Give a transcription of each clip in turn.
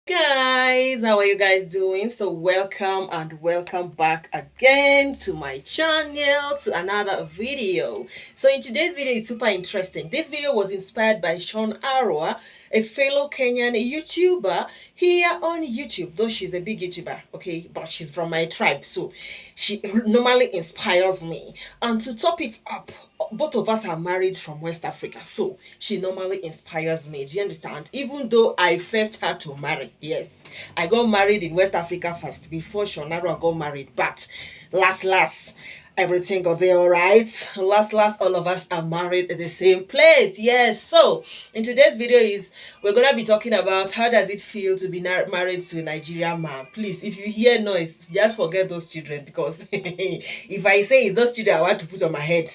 Guys, how are you guys doing? So welcome and welcome back again to my channel, to another video. So in today's video is super interesting. This video was inspired by Sean Arwa, a fellow Kenyan YouTuber here on YouTube. Though she's a big YouTuber, okay, but she's from my tribe, so she normally inspires me. And to top it up, both of us are married from West Africa, so she normally inspires me. Do you understand? Even though I first had to marry, yes, I got married in West Africa first before Shonara got married, but last everything got there all right. Last all of us are married at the same place. Yes. So in today's video is we're gonna be talking about how does it feel to be married to a Nigerian man. Please, if you hear noise, just forget those children, because if I say it's those children I want to put on my head,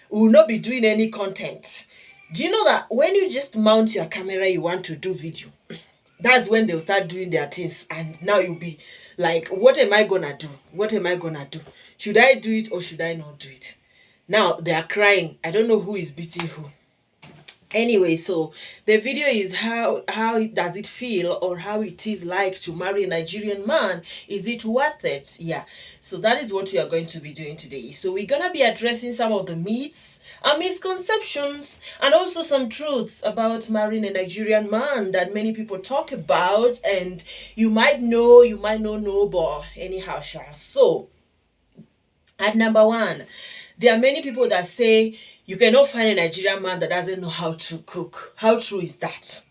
we will not be doing any content. Do you know that when you just mount your camera, you want to do video, that's when they'll start doing their things, and now you'll be like, what am I gonna do? What am I gonna do? Should I do it or should I not do it? Now they are crying. I don't know who is beating who. Anyway, so the video is how does it feel, or how it is like to marry a Nigerian man. Is it worth it? Yeah, so that is what we are going to be doing today. So we're gonna be addressing some of the myths and misconceptions, and also some truths about marrying a Nigerian man that many people talk about, and you might know, you might not know, but anyhow, so at number one, there are many people that say you cannot find a Nigerian man that doesn't know how to cook. How true is that?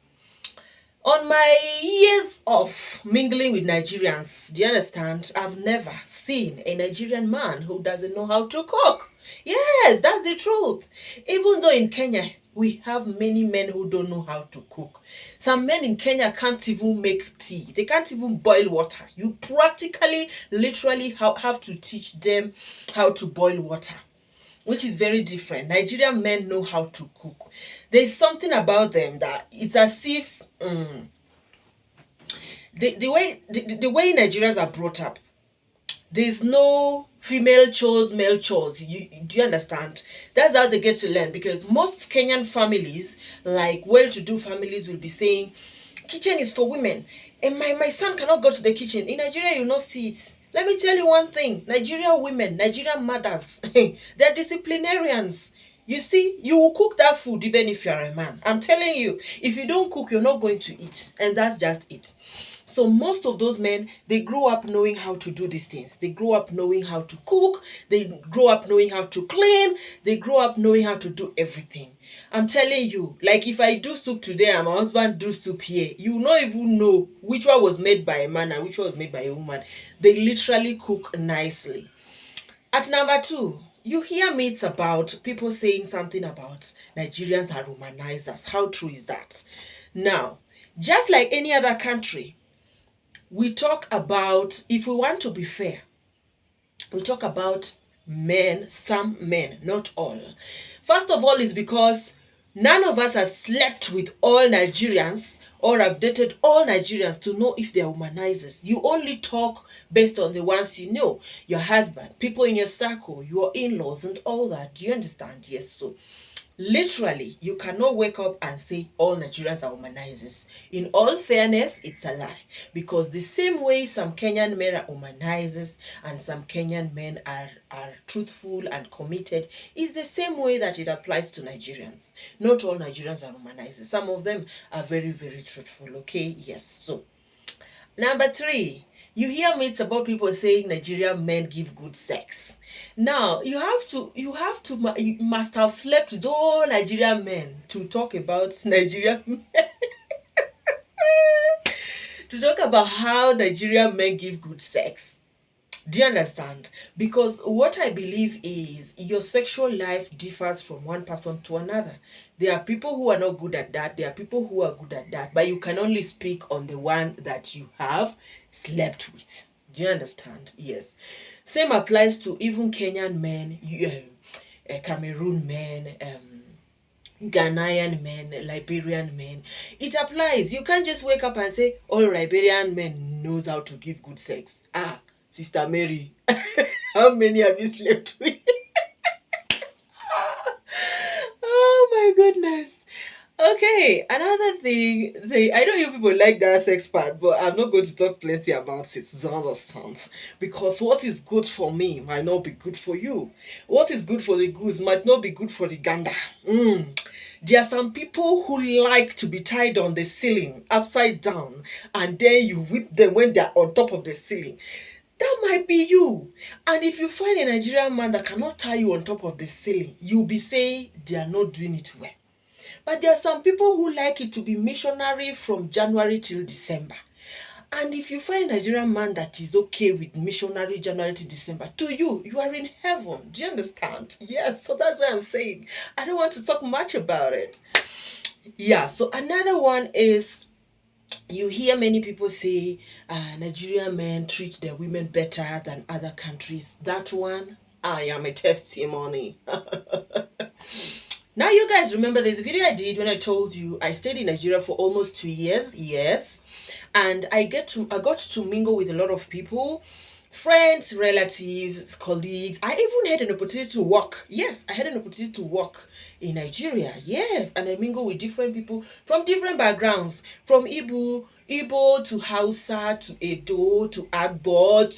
On my years of mingling with Nigerians, do you understand? I've never seen a Nigerian man who doesn't know how to cook. Yes, that's the truth. Even though in Kenya, we have many men who don't know how to cook. Some men in Kenya can't even make tea. They can't even boil water. You practically, literally have to teach them how to boil water, which is very different. Nigerian men know how to cook. There's something about them that it's as if the way Nigerians are brought up, there's no female chores, male chores. Do you understand? That's how they get to learn, because most Kenyan families, like well-to-do families, will be saying kitchen is for women, and my son cannot go to the kitchen. In Nigeria, you not see it. Let me tell you one thing. Nigerian women, Nigerian mothers, they're disciplinarians. You see, you will cook that food even if you're a man. I'm telling you, if you don't cook, you're not going to eat. And that's just it. So most of those men, they grow up knowing how to do these things. They grow up knowing how to cook. They grow up knowing how to clean. They grow up knowing how to do everything. I'm telling you, like if I do soup today and my husband do soup here, you will not even know which one was made by a man and which one was made by a woman. They literally cook nicely. At number two, you hear myths about people saying something about Nigerians are Romanizers. How true is that? Now, just like any other country, we talk about, if we want to be fair, we talk about men, some men, not all. First of all, is because none of us has slept with all Nigerians or have dated all Nigerians to know if they are humanizers. You only talk based on the ones you know, your husband, people in your circle, your in-laws, and all that. Do you understand? Yes. So literally, you cannot wake up and say all Nigerians are humanizers. In all fairness, it's a lie. Because the same way some Kenyan men are humanizers and some Kenyan men are truthful and committed, is the same way that it applies to Nigerians. Not all Nigerians are humanizers. Some of them are very, very truthful, okay? Yes. So, number three, you hear myths about people saying Nigerian men give good sex. Now, you must have slept with all Nigerian men to talk about Nigerian men. To talk about how Nigerian men give good sex. Do you understand? Because what I believe is your sexual life differs from one person to another. There are people who are not good at that. There are people who are good at that. But you can only speak on the one that you have slept with. Do you understand? Yes. Same applies to even Kenyan men, Cameroon men, Ghanaian men, Liberian men. It applies. You can't just wake up and say all Liberian men knows how to give good sex. Sister Mary, how many have you slept with? Oh my goodness. Okay, another thing, I know you people like that sex part, but I'm not going to talk plenty about it. You understand? Because what is good for me might not be good for you. What is good for the goose might not be good for the gander. There are some people who like to be tied on the ceiling upside down, and then you whip them when they're on top of the ceiling. That might be you. And if you find a Nigerian man that cannot tie you on top of the ceiling, you'll be saying they are not doing it well. But there are some people who like it to be missionary from January till December. And if you find a Nigerian man that is okay with missionary January to December, to you, you are in heaven. Do you understand? Yes, so that's what I'm saying. I don't want to talk much about it. Yeah, so another one is you hear many people say Nigerian men treat their women better than other countries. That one, I am a testimony. Now you guys remember there's a video I did when I told you I stayed in Nigeria for almost 2 years. Yes. And I got to mingle with a lot of people, friends, relatives, colleagues. I even had an opportunity to work. Yes, I had an opportunity to work in Nigeria. Yes, and I mingle with different people from different backgrounds, from Igbo to Hausa to Edo to Agbo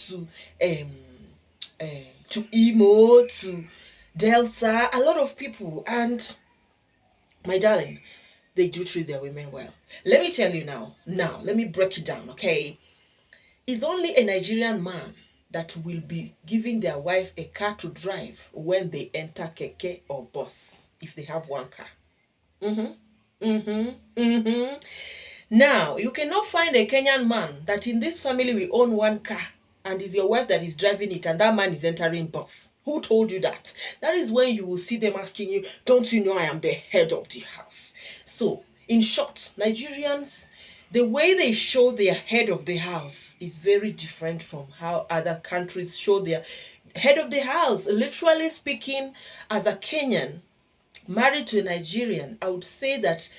to Imo to Delta, a lot of people. And my darling, they do treat their women well. Let me tell you now, let me break it down, okay? It's only a Nigerian man that will be giving their wife a car to drive when they enter keke or bus, if they have one car. Now, you cannot find a Kenyan man that in this family we own one car and it's your wife that is driving it and that man is entering bus. Who told you that? That is when you will see them asking you, don't you know I am the head of the house? So, in short, Nigerians, the way they show their head of the house is very different from how other countries show their head of the house. Literally speaking, as a Kenyan married to a Nigerian, I would say that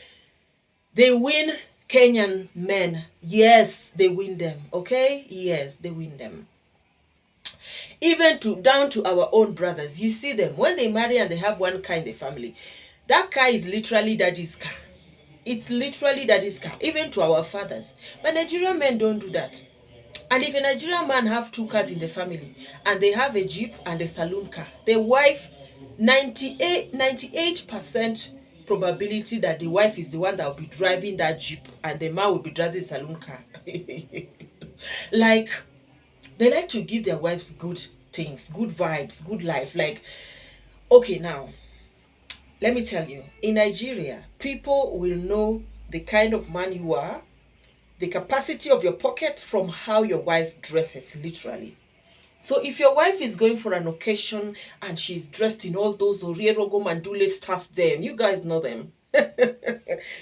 they win Kenyan men. Yes, they win them. Okay? Yes, they win them. Even to down to our own brothers. You see them when they marry and they have one car in the family. That car is literally daddy's car. It's literally daddy's car. Even to our fathers. But Nigerian men don't do that. And if a Nigerian man have two cars in the family and they have a jeep and a saloon car, the wife 98% probability that the wife is the one that will be driving that jeep and the man will be driving the saloon car. Like, they like to give their wives good things, good vibes, good life. Like, okay, now let me tell you, in Nigeria, people will know the kind of man you are, the capacity of your pocket from how your wife dresses, literally. So if your wife is going for an occasion and she's dressed in all those Orierogo Mandule stuff, then you guys know them.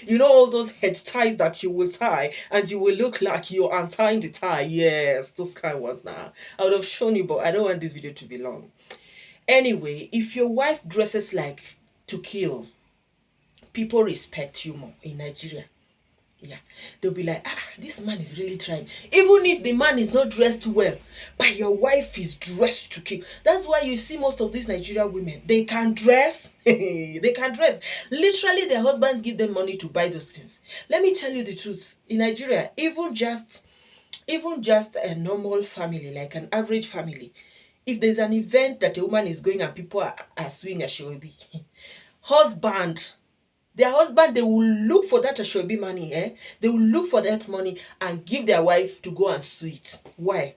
You know all those head ties that you will tie and you will look like you're untying the tie. Yes, those kind of ones now. I would have shown you, but I don't want this video to be long. Anyway, if your wife dresses like to kill, people respect you more in Nigeria. Yeah, they'll be like, this man is really trying. Even if the man is not dressed well, but your wife is dressed to kill. That's why you see most of these Nigerian women, they can dress. They can dress. Literally, their husbands give them money to buy those things. Let me tell you the truth. In Nigeria, even just a normal family, like an average family, if there's an event that a woman is going and people are swinging, she will be their husband, they will look for that Ashobi money, They will look for that money and give their wife to go and sew it. Why?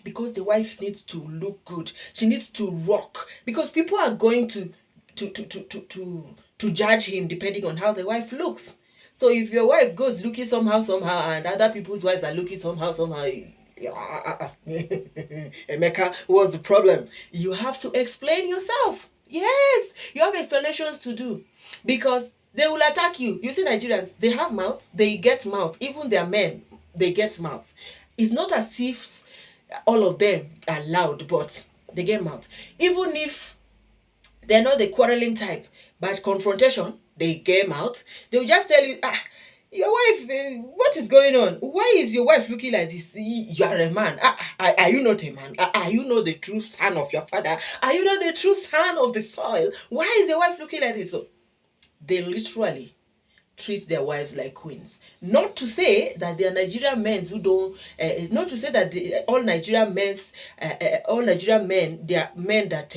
Because the wife needs to look good. She needs to rock. Because people are going to judge him depending on how the wife looks. So if your wife goes looking somehow, and other people's wives are looking somehow, Emeka, what's the problem? You have to explain yourself. Yes, you have explanations to do. Because they will attack you. You see, Nigerians, they have mouth, they get mouth. Even their men, they get mouth. It's not as if all of them are loud, but they get mouth. Even if they're not the quarreling type, but confrontation, they get mouth. They will just tell you, your wife, what is going on? Why is your wife looking like this? You are a man. Are you not a man? Are you not the true son of your father? Are you not the true son of the soil? Why is your wife looking like this? So, they literally treat their wives like queens. Not to say that there are Nigerian men who don't. Not to say that all Nigerian men, they are men that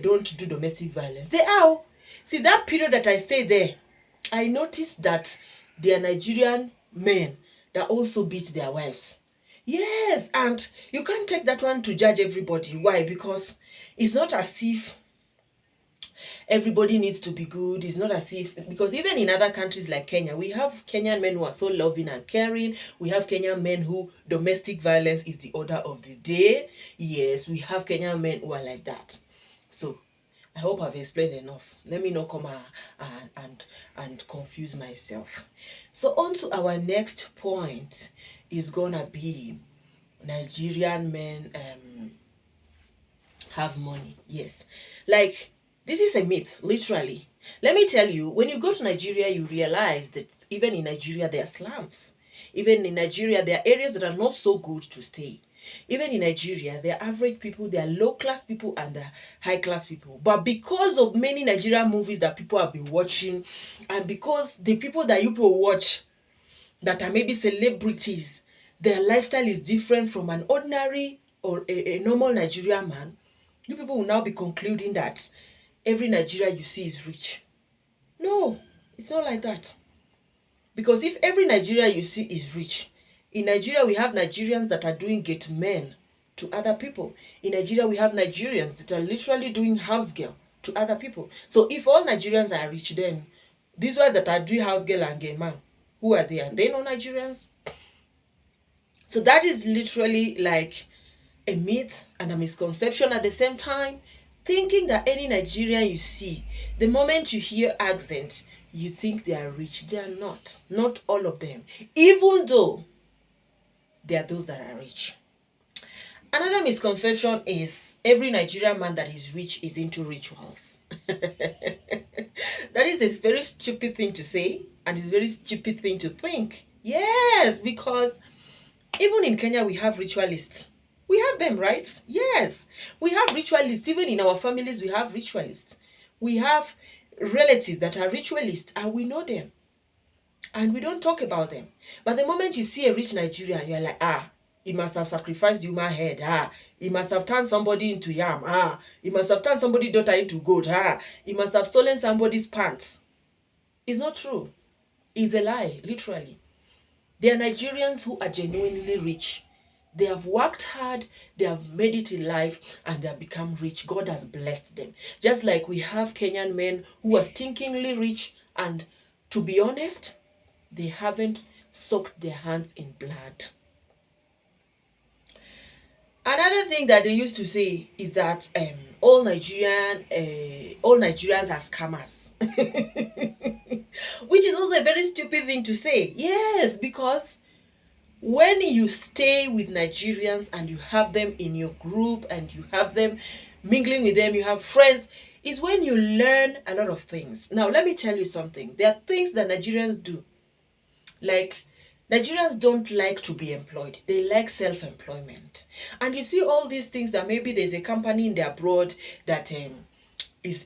don't do domestic violence. They are. See, that period that I say there, I noticed that there are Nigerian men that also beat their wives. Yes, and you can't take that one to judge everybody. Why? Because it's not as if everybody needs to be good. It's not as if, because even in other countries like Kenya, we have Kenyan men who are so loving and caring. We have Kenyan men who domestic violence is the order of the day. Yes, we have Kenyan men who are like that. So I hope I've explained enough. Let me not come and confuse myself. So on to our next point is gonna be Nigerian men have money. Yes, like, this is a myth, literally. Let me tell you, when you go to Nigeria, you realize that even in Nigeria, there are slums. Even in Nigeria, there are areas that are not so good to stay. Even in Nigeria, there are average people, there are low-class people, and there are high-class people. But because of many Nigerian movies that people have been watching, and because the people that you people watch that are maybe celebrities, their lifestyle is different from an ordinary or a normal Nigerian man, you people will now be concluding that every Nigeria you see is rich. No, it's not like that. Because if every Nigeria you see is rich, in Nigeria we have Nigerians that are doing gate men to other people. In Nigeria we have Nigerians that are literally doing house girl to other people. So if all Nigerians are rich, then these ones that are doing house girl and gay man, who are they? And they know Nigerians? So that is literally like a myth and a misconception at the same time. Thinking that any Nigerian you see, the moment you hear accent, you think they are rich. They are not. Not all of them. Even though there are those that are rich. Another misconception is every Nigerian man that is rich is into rituals. That is a very stupid thing to say, and it's a very stupid thing to think. Yes, because even in Kenya we have ritualists. We have them, right? Yes. We have ritualists. Even in our families, we have ritualists. We have relatives that are ritualists, and we know them. And we don't talk about them. But the moment you see a rich Nigerian, you're like, he must have sacrificed human head. He must have turned somebody into yam. He must have turned somebody's daughter into goat. He must have stolen somebody's pants. It's not true. It's a lie, literally. There are Nigerians who are genuinely rich. They have worked hard, they have made it in life, and they have become rich. God has blessed them. Just like we have Kenyan men who are stinkingly rich, and to be honest, they haven't soaked their hands in blood. Another thing that they used to say is that all Nigerians are scammers. Which is also a very stupid thing to say. Yes, because when you stay with Nigerians and you have them in your group and you have them mingling with them, you have friends, is when you learn a lot of things. Now, let me tell you something. There are things that Nigerians do. Like, Nigerians don't like to be employed. They like self-employment. And you see all these things that maybe there's a company in the abroad that is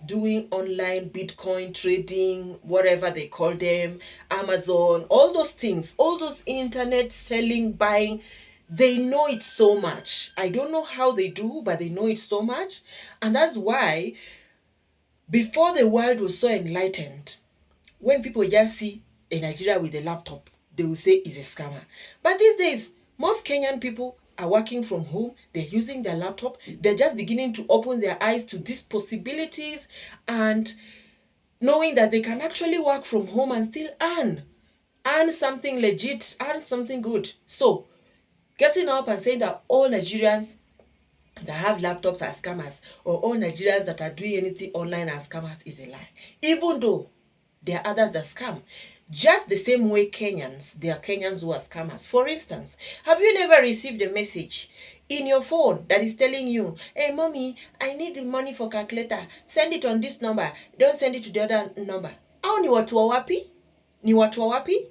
doing online Bitcoin trading, whatever they call them, Amazon, all those things, all those internet selling, buying, they know it so much. I don't know how they do, but they know it so much. And that's why before the world was so enlightened, when people just see a Nigeria with a laptop, they will say it's a scammer. But these days, most Kenyan people are working from home. They're using their laptop. They're just beginning to open their eyes to these possibilities and knowing that they can actually work from home and still earn something legit, earn something good. So getting up and saying that all Nigerians that have laptops are scammers, or all Nigerians that are doing anything online are scammers, is a lie. Even though there are others that scam. Just the same way there are Kenyans who are scammers. For instance, have you never received a message in your phone that is telling you, hey, mommy, I need money for calculator. Send it on this number. Don't send it to the other number. Au ni watu wa wapi? Ni watu wa wapi?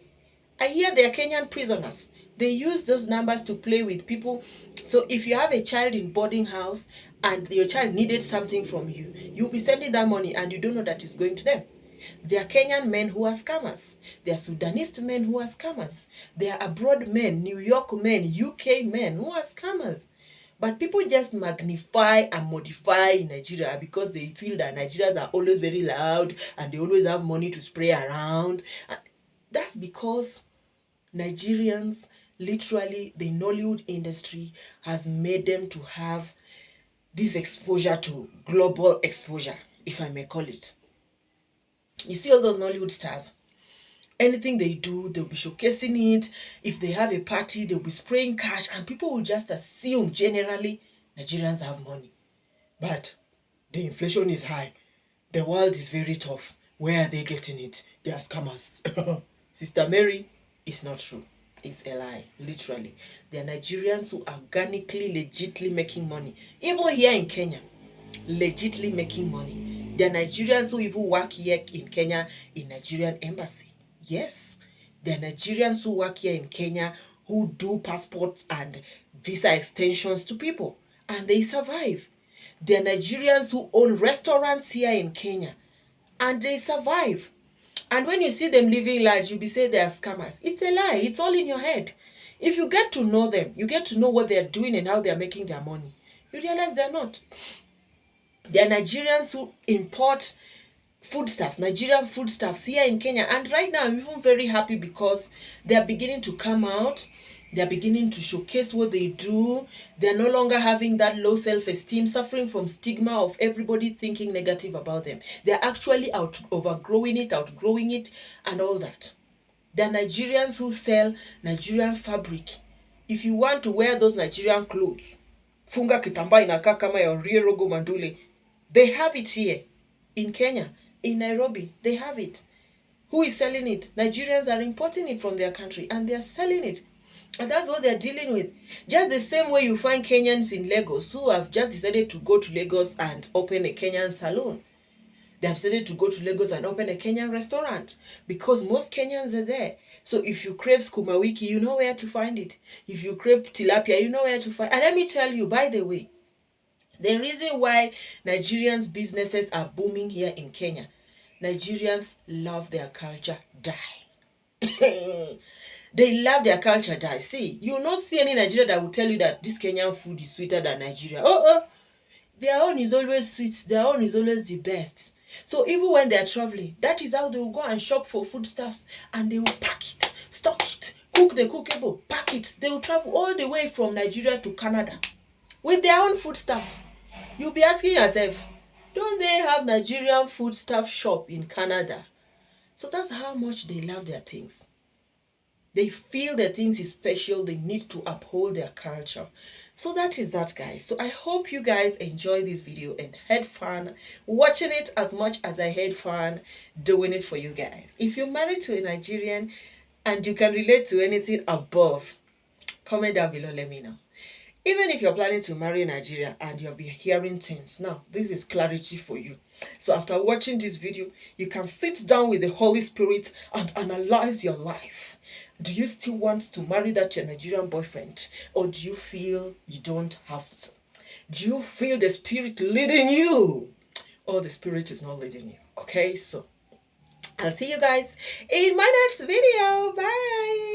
I hear they are Kenyan prisoners. They use those numbers to play with people. So if you have a child in boarding house and your child needed something from you, you'll be sending that money and you don't know that it's going to them. There are Kenyan men who are scammers. There are Sudanese men who are scammers. There are abroad men, New York men, UK men who are scammers. But people just magnify and modify Nigeria because they feel that Nigerians are always very loud and they always have money to spray around. That's because Nigerians, literally, the Nollywood industry has made them to have this exposure to global exposure, if I may call it. You see all those Nollywood stars, anything they do, they'll be showcasing it. If they have a party, they'll be spraying cash, and people will just assume generally Nigerians have money. But the inflation is high. The world is very tough. Where are they getting it? They are scammers. Sister Mary, it's not true. It's a lie, literally. There are Nigerians who are organically, legitly making money. Even here in Kenya, legitly making money. There are Nigerians who even work here in Kenya in Nigerian embassy. Yes, there are Nigerians who work here in Kenya who do passports and visa extensions to people, and they survive. There are Nigerians who own restaurants here in Kenya, and they survive. And when you see them living large, you'll be saying they are scammers. It's a lie. It's all in your head. If you get to know them, you get to know what they're doing and how they're making their money, you realize they're not. There are Nigerians who import foodstuffs, Nigerian foodstuffs here in Kenya. And right now, I'm even very happy because they're beginning to come out. They're beginning to showcase what they do. They're no longer having that low self-esteem, suffering from stigma of everybody thinking negative about them. They're actually outgrowing it, and all that. There are Nigerians who sell Nigerian fabric. If you want to wear those Nigerian clothes, funga kitamba inakaa kama ya Rogo Mandule, they have it here in Kenya, in Nairobi. They have it. Who is selling it? Nigerians are importing it from their country and they are selling it. And that's what they're dealing with. Just the same way you find Kenyans in Lagos who have just decided to go to Lagos and open a Kenyan salon. They have decided to go to Lagos and open a Kenyan restaurant because most Kenyans are there. So if you crave skuma wiki, you know where to find it. If you crave tilapia, you know where to find it. And let me tell you, by the way, the reason why Nigerians' businesses are booming here in Kenya, Nigerians love their culture, die. They love their culture, die. See, you will not see any Nigerian that will tell you that this Kenyan food is sweeter than Nigeria. Their own is always sweet. Their own is always the best. So even when they're traveling, that is how they will go and shop for foodstuffs, and they will pack it, stock it, cook the cookable, pack it. They will travel all the way from Nigeria to Canada with their own foodstuff. You'll be asking yourself, don't they have Nigerian foodstuff shop in Canada? So that's how much they love their things. They feel their things is special. They need to uphold their culture. So that is that, guys. So I hope you guys enjoy this video and had fun watching it as much as I had fun doing it for you guys. If you're married to a Nigerian and you can relate to anything above, comment down below, let me know. Even if you're planning to marry in Nigeria and you'll be hearing things, now this is clarity for you. So after watching this video, you can sit down with the Holy Spirit and analyze your life. Do you still want to marry that your Nigerian boyfriend, or do you feel you don't have to? Do you feel the Spirit leading you, or the Spirit is not leading you? Okay, so I'll see you guys in my next video. Bye.